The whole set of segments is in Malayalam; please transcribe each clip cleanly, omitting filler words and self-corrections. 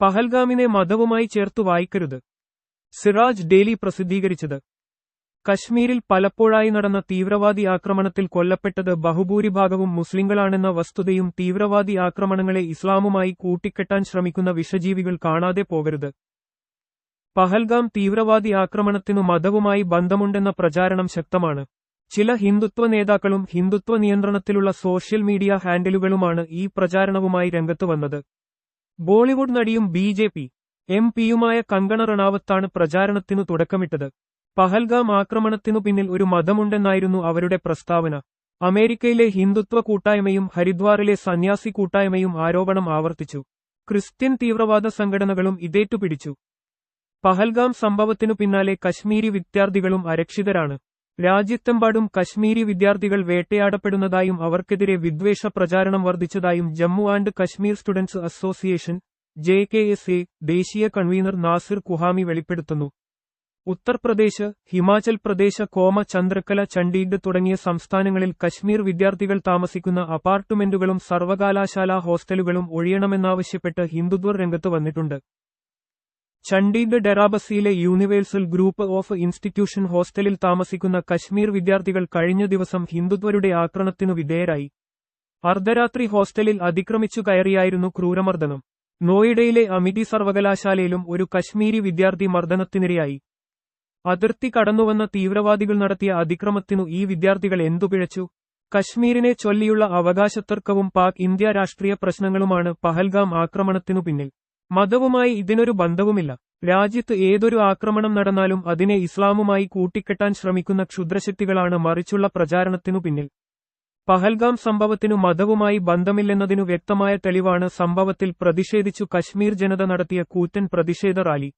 പഹൽഗാമിനെ മതവുമായി ചേർത്തു വായിക്കരുത്. സിറാജ് ഡെയിലി പ്രസിദ്ധീകരിച്ചത്. കശ്മീരിൽ പലപ്പോഴായി നടന്ന തീവ്രവാദി ആക്രമണത്തിൽ കൊല്ലപ്പെട്ടത് ബഹുഭൂരിഭാഗവും മുസ്ലിങ്ങളാണെന്ന വസ്തുതയും തീവ്രവാദി ആക്രമണങ്ങളെ ഇസ്ലാമുമായി കൂട്ടിക്കെട്ടാൻ ശ്രമിക്കുന്ന വിഷജീവികൾ കാണാതെ പോകരുത്. പഹൽഗാം തീവ്രവാദി ആക്രമണത്തിനു മതവുമായി ബന്ധമുണ്ടെന്ന പ്രചാരണം ശക്തമാണ്. ചില ഹിന്ദുത്വ നേതാക്കളും ഹിന്ദുത്വ നിയന്ത്രണത്തിലുള്ള സോഷ്യൽ മീഡിയ ഹാൻഡിലുകളുമാണ് ഈ പ്രചാരണവുമായി രംഗത്ത് വന്നത്. ബോളിവുഡ് നടിയും ബി.ജെ.പി. എം.പിയുമായ കങ്കണ റണാവത്താണ് പ്രചാരണത്തിനു തുടക്കമിട്ടത്. പഹൽഗാം ആക്രമണത്തിനു പിന്നിൽ ഒരു മതമുണ്ടെന്നായിരുന്നു അവരുടെ പ്രസ്താവന. അമേരിക്കയിലെ ഹിന്ദുത്വ കൂട്ടായ്മയും ഹരിദ്വാറിലെ സന്യാസി കൂട്ടായ്മയും ആരോപണം ആവർത്തിച്ചു. ക്രിസ്ത്യൻ തീവ്രവാദ സംഘടനകളും ഇതേറ്റുപിടിച്ചു. പഹൽഗാം സംഭവത്തിനു പിന്നാലെ കശ്മീരി വിദ്യാർത്ഥികളും അരക്ഷിതരാണ്. രാജ്യത്തെമ്പാടും കശ്മീരി വിദ്യാർത്ഥികൾ വേട്ടയാടപ്പെടുന്നതായും അവർക്കെതിരെ വിദ്വേഷ പ്രചാരണം വർദ്ധിച്ചതായും Jammu and Kashmir students association (JKSA) ദേശീയ കൺവീനർ നാസിർ കുഹാമി വെളിപ്പെടുത്തുന്നു. ഉത്തർപ്രദേശ്, ഹിമാചൽ പ്രദേശ്, ചന്ദ്രക്കല, ചണ്ഡീഗഡ് തുടങ്ങിയ സംസ്ഥാനങ്ങളിൽ കശ്മീർ വിദ്യാർത്ഥികൾ താമസിക്കുന്ന അപ്പാർട്ട്മെന്റുകളും സർവകലാശാലാ ഹോസ്റ്റലുകളും ഒഴിയണമെന്നാവശ്യപ്പെട്ട് ഹിന്ദുത്വർ രംഗത്ത് വന്നിട്ടുണ്ട്. ചണ്ഡീഗഡ് ഡെറാബസിയിലെ യൂണിവേഴ്സൽ ഗ്രൂപ്പ് ഓഫ് ഇൻസ്റ്റിറ്റ്യൂഷൻ ഹോസ്റ്റലിൽ താമസിക്കുന്ന കശ്മീർ വിദ്യാർത്ഥികൾ കഴിഞ്ഞ ദിവസം ഹിന്ദുത്വരുടെ ആക്രമണത്തിനു വിധേയരായി. അർദ്ധരാത്രി ഹോസ്റ്റലിൽ അതിക്രമിച്ചു കയറിയായിരുന്നു ക്രൂരമർദ്ദനം. നോയിഡയിലെ അമിതി സർവകലാശാലയിലും ഒരു കശ്മീരി വിദ്യാർത്ഥി മർദ്ദനത്തിനിരയായി. അതിർത്തി കടന്നുവന്ന തീവ്രവാദികൾ നടത്തിയ അതിക്രമത്തിനു ഈ വിദ്യാർത്ഥികൾ എന്തുപിഴച്ചു? കശ്മീരിനെ ചൊല്ലിയുള്ള അവകാശത്തർക്കവും പാക് ഇന്ത്യ രാഷ്ട്രീയ പ്രശ്നങ്ങളുമാണ് പഹൽഗാം ആക്രമണത്തിനു പിന്നിൽ. മതവുമായി ഇതിനൊരു ബന്ധവുമില്ല. രാജ്യത്ത് ഏതൊരു ആക്രമണം നടന്നാലും അതിനെ ഇസ്ലാമുമായി കൂട്ടിക്കെട്ടാൻ ശ്രമിക്കുന്ന ക്ഷുദ്രശക്തികളാണ് മറിച്ചുള്ള പ്രചാരണത്തിനു പിന്നിൽ. പഹൽഗാം സംഭവത്തിനു മതവുമായി ബന്ധമില്ലെന്നതിനു വ്യക്തമായ തെളിവാണ് സംഭവത്തിൽ പ്രതിഷേധിച്ചു കശ്മീർ ജനത നടത്തിയ കൂറ്റൻ പ്രതിഷേധ റാലി.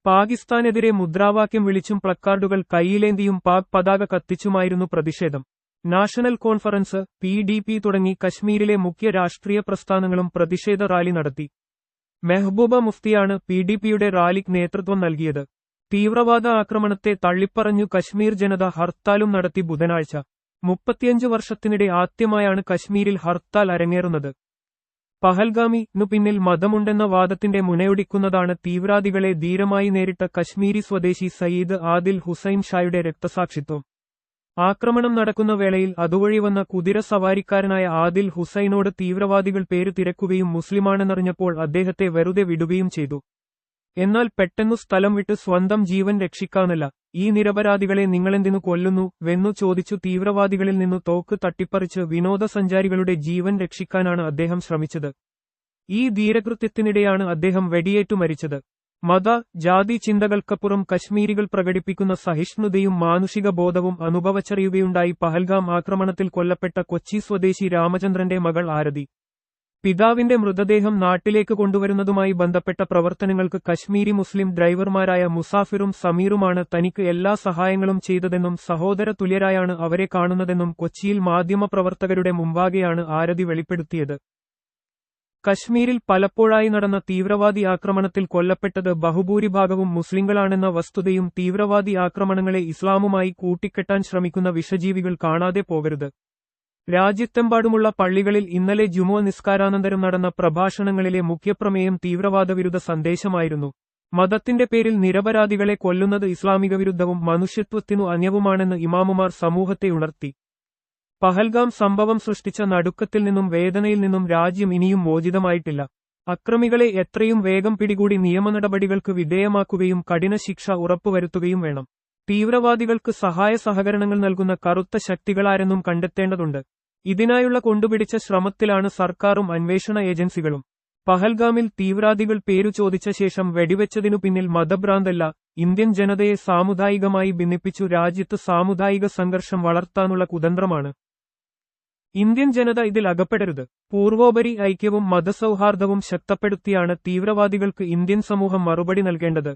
പാകിസ്ഥാനെതിരെ മുദ്രാവാക്യം വിളിച്ചും പ്ലക്കാർഡുകൾ കൈയിലേന്തിയും പാക് പതാക കത്തിച്ചുമായിരുന്നു പ്രതിഷേധം. നാഷണൽ കോൺഫറൻസ്, PDP തുടങ്ങി കശ്മീരിലെ മുഖ്യ രാഷ്ട്രീയ പ്രസ്ഥാനങ്ങളും പ്രതിഷേധ റാലി നടത്തി. മെഹ്ബൂബ മുഫ്തിയാണ് PDPയുടെ റാലിക്ക് നേതൃത്വം നൽകിയത്. തീവ്രവാദ ആക്രമണത്തെ തള്ളിപ്പറഞ്ഞു കശ്മീർ ജനത ഹർത്താലും നടത്തി. ബുധനാഴ്ച 35 വർഷത്തിനിടെ ആദ്യമായാണ് കശ്മീരിൽ ഹർത്താൽ അരങ്ങേറുന്നത്. പഹൽഗാമിനു പിന്നിൽ മതമുണ്ടെന്ന വാദത്തിന്റെ മുനയൊടിക്കുന്നതാണ് തീവ്രവാദികളെ ധീരമായി നേരിട്ട കശ്മീരി സ്വദേശി സയ്യിദ് ആദിൽ ഹുസൈൻ ഷായുടെ രക്തസാക്ഷിത്വം. ആക്രമണം നടക്കുന്ന വേളയിൽ അതുവഴി വന്ന കുതിര സവാരിക്കാരനായ ആദിൽ ഹുസൈനോട് തീവ്രവാദികൾ പേര് തിരക്കുകയും മുസ്ലിമാണെന്നറിഞ്ഞപ്പോൾ അദ്ദേഹത്തെ വെറുതെ വിടുകയും ചെയ്തു. എന്നാൽ പെട്ടെന്നു സ്ഥലം വിട്ട് സ്വന്തം ജീവൻ രക്ഷിക്കാനല്ല, ഈ നിരപരാധികളെ നിങ്ങളെന്തിനു കൊല്ലുന്നു വെന്നു ചോദിച്ചു തീവ്രവാദികളിൽ നിന്നു തോക്ക് തട്ടിപ്പറിച്ച് വിനോദസഞ്ചാരികളുടെ ജീവൻ രക്ഷിക്കാനാണ് അദ്ദേഹം ശ്രമിച്ചത്. ഈ ധീരകൃത്യത്തിനിടെയാണ് അദ്ദേഹം വെടിയേറ്റു മരിച്ചത്. മത, ജാതി ചിന്തകൾക്കപ്പുറം കശ്മീരികൾ പ്രകടിപ്പിക്കുന്ന സഹിഷ്ണുതയും മാനുഷിക ബോധവും അനുഭവച്ചറിയുകയുണ്ടായി. പഹൽഗാം ആക്രമണത്തിൽ കൊല്ലപ്പെട്ട കൊച്ചി സ്വദേശി രാമചന്ദ്രന്റെ മകൾ ആരതി പിതാവിന്റെ മൃതദേഹം നാട്ടിലേക്ക് കൊണ്ടുവരുന്നതുമായി ബന്ധപ്പെട്ട പ്രവർത്തനങ്ങൾക്ക് കശ്മീരി മുസ്ലിം ഡ്രൈവർമാരായ മുസാഫിറും സമീറുമാണ് തനിക്ക് എല്ലാ സഹായങ്ങളും ചെയ്തതെന്നും സഹോദര തുല്യരായാണ് അവരെ കാണുന്നതെന്നും കൊച്ചിയിൽ മാധ്യമപ്രവർത്തകരുടെ മുമ്പാകെയാണ് ആരതി വെളിപ്പെടുത്തിയത്. കശ്മീരിൽ പലപ്പോഴായി നടന്ന തീവ്രവാദി ആക്രമണത്തിൽ കൊല്ലപ്പെട്ടത് ബഹുഭൂരിഭാഗവും മുസ്ലിങ്ങളാണെന്ന വസ്തുതയും തീവ്രവാദി ആക്രമണങ്ങളെ ഇസ്ലാമുമായി കൂട്ടിക്കെട്ടാൻ ശ്രമിക്കുന്ന വിഷജീവികൾ കാണാതെ പോകരുത്. രാജ്യത്തെമ്പാടുമുള്ള പള്ളികളിൽ ഇന്നലെ ജുമുഅ നിസ്കാരാനന്തരം നടന്ന പ്രഭാഷണങ്ങളിലെ മുഖ്യപ്രമേയം തീവ്രവാദവിരുദ്ധ സന്ദേശമായിരുന്നു. മതത്തിന്റെ പേരിൽ നിരപരാധികളെ കൊല്ലുന്നത് ഇസ്ലാമിക വിരുദ്ധവും മനുഷ്യത്വത്തിനു അന്യവുമാണെന്ന് ഇമാമുമാർ സമൂഹത്തെ ഉണർത്തി. പഹൽഗാം സംഭവം സൃഷ്ടിച്ച നടുക്കത്തിൽ നിന്നും വേദനയിൽ നിന്നും രാജ്യം ഇനിയും മോചിതമായിട്ടില്ല. അക്രമികളെ എത്രയും വേഗം പിടികൂടി നിയമനടപടികൾക്ക് വിധേയമാക്കുകയും കഠിന ശിക്ഷ ഉറപ്പുവരുത്തുകയും വേണം. തീവ്രവാദികൾക്ക് സഹായ സഹകരണങ്ങൾ നൽകുന്ന കറുത്ത ശക്തികളാരെന്നും കണ്ടെത്തേണ്ടതുണ്ട്. ഇതിനായുള്ള കൊണ്ടുപിടിച്ച ശ്രമത്തിലാണ് സർക്കാരും അന്വേഷണ ഏജൻസികളും. പഹൽഗാമിൽ തീവ്രവാദികൾ പേരു ചോദിച്ച ശേഷം വെടിവെച്ചതിനു പിന്നിൽ മതഭ്രാന്തല്ല, ഇന്ത്യൻ ജനതയെ സാമുദായികമായി ഭിന്നിപ്പിച്ചു രാജ്യത്ത് സാമുദായിക സംഘർഷം വളർത്താനുള്ള കുതന്ത്രമാണ്. ഇന്ത്യൻ ജനത ഇതിൽ അകപ്പെടരുത്. പൂർവോപരി ഐക്യവും മതസൗഹാർദ്ദവും ശക്തിപ്പെടുത്തിയാണ് തീവ്രവാദികൾക്ക് ഇന്ത്യൻ സമൂഹം മറുപടി നൽകേണ്ടത്.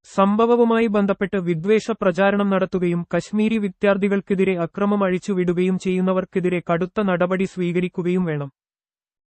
സംഭവവുമായി ബന്ധപ്പെട്ട് വിദ്വേഷ പ്രചാരണം നടത്തുകയും കശ്മീരി വിദ്യാർത്ഥികൾക്കെതിരെ അക്രമം അഴിച്ചുവിടുകയും ചെയ്യുന്നവർക്കെതിരെ കടുത്ത നടപടി സ്വീകരിക്കുകയും വേണം.